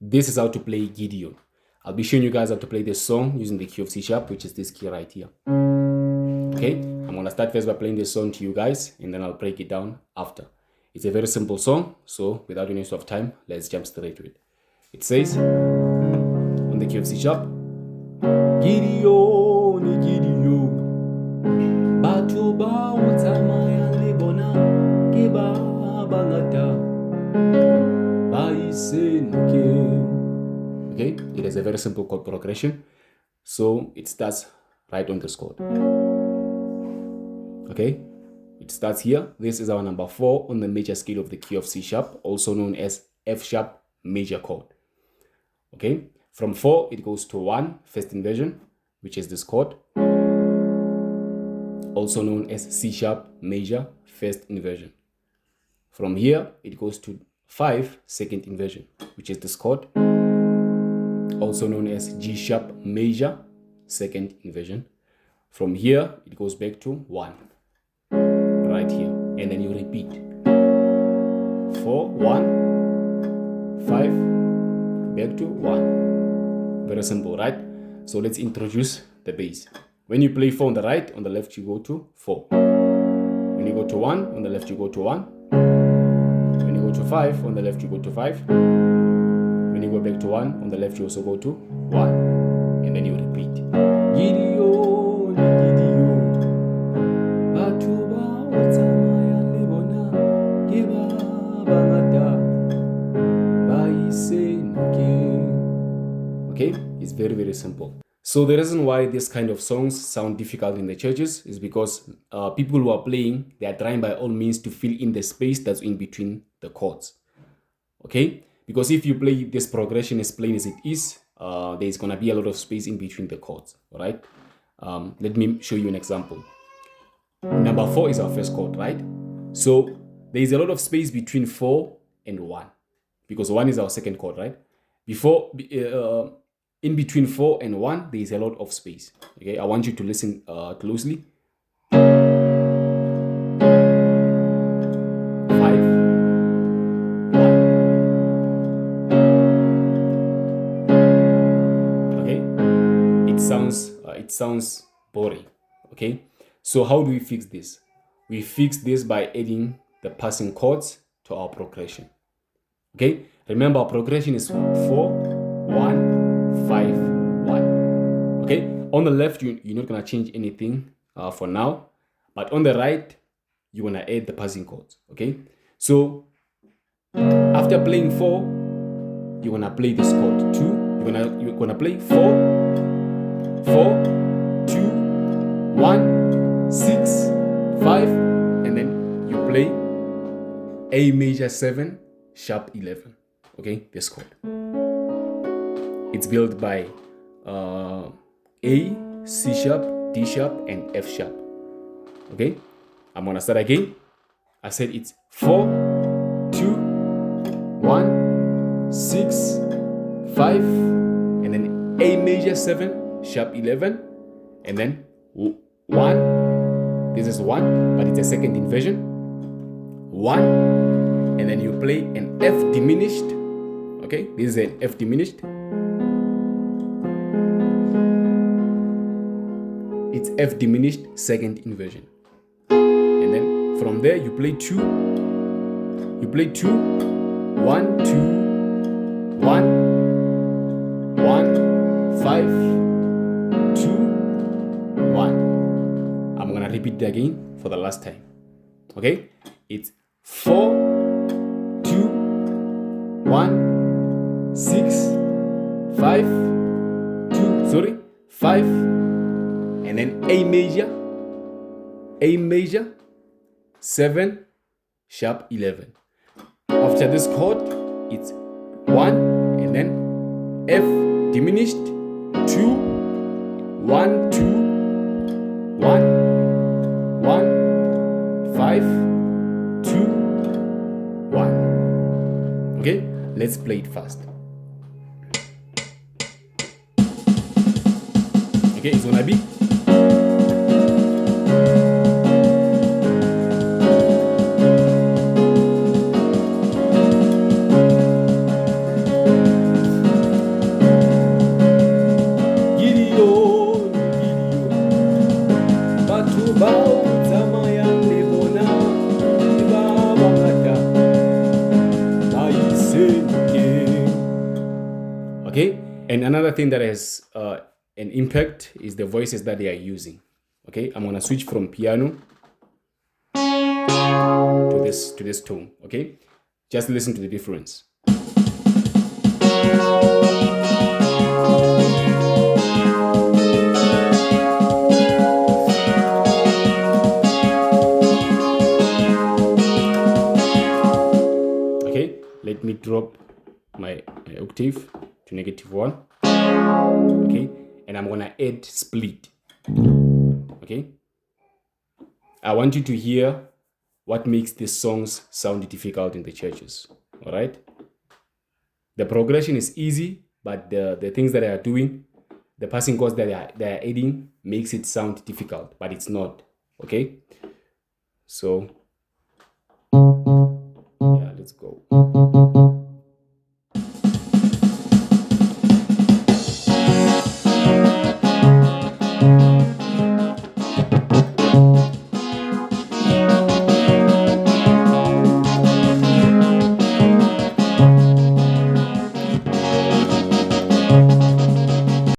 This is how to play Gideon. I'll be showing you guys how to play this song using the key of C sharp, which is this key right here. Okay, I'm gonna start first by playing this song to you guys, and then I'll break it down after. It's a very simple song, so without any waste of time, let's jump straight to it. It says, on the key of C sharp, Gideon, Gideon, Batuba utamaya lebona kiba bangata baisenke. Okay, it has a very simple chord progression, so it starts right on this chord. Okay, it starts here. This is our number 4 on the major scale of the key of C sharp, also known as F sharp major chord. Okay, from 4 it goes to 1, first inversion, which is this chord, also known as C sharp major first inversion. From here it goes to 5, second inversion, which is this chord, also known as G sharp major second inversion. From here it goes back to 1 right here, and then you repeat 4, 1, 5, back to 1. Very simple, right? So let's introduce the bass. When you play 4 on the right, on the left you go to 4. When you go to 1, on the left you go to 1. When you go to 5, on the left you go to 5. When you go back to 1, on the left you also go to 1. And then you repeat. Gideon, Gideon, Batuba utamaya lebona kiba bangata baisenke. Okay, it's very, very simple. So the reason why this kind of songs sound difficult in the churches is because people who are playing, they are trying by all means to fill in the space that's in between the chords. Okay, because if you play this progression as plain as it is, there's gonna be a lot of space in between the chords. All right, let me show you an example. Number 4 is our first chord, right? So there is a lot of space between 4 and 1, because 1 is our second chord, right? In between 4 and 1, there is a lot of space. Okay, I want you to listen closely. 5, 1. Okay, it sounds boring. Okay, so how do we fix this? We fix this by adding the passing chords to our progression. Okay, remember our progression is 4, 1, 5, 1. Okay, on the left you're not gonna change anything for now, but on the right you're gonna add the passing chords. Okay, so after playing 4, you're gonna play this chord 2. You're gonna play 4, 4, 2, 1, 6, 5, and then you play A major 7 sharp 11. Okay, this chord. It's built by A, C sharp, D sharp, and F sharp. Okay, I'm gonna start again. I said it's 4, 2, 1, 6, 5, and then A major 7 sharp 11, and then 1. This is 1, but it's a second inversion. 1, and then you play an F diminished. Okay, this is an F diminished. It's F diminished second inversion. And then from there you play 2. You play 2, 1, 2, 1, 1, 5, 2, 1. I'm gonna repeat it again for the last time. Okay? It's 4, 2, 1, 6, 5, 5, and then A major 7 sharp 11. After this chord, it's 1, and then F diminished 2, 1, 2, 1, 1, 5, 2, 1. Okay, let's play it fast. Okay, it's gonna be Okay, and another thing that has an impact is the voices that they are using. Okay, I'm gonna switch from piano to this tone. Okay, just listen to the difference. Okay, let me drop my octave to -1. Okay, and I'm gonna add split. Okay, I want you to hear what makes these songs sound difficult in the churches. All right, the progression is easy, but the things that they are doing, the passing chords that they are adding makes it sound difficult, but it's not. Okay, so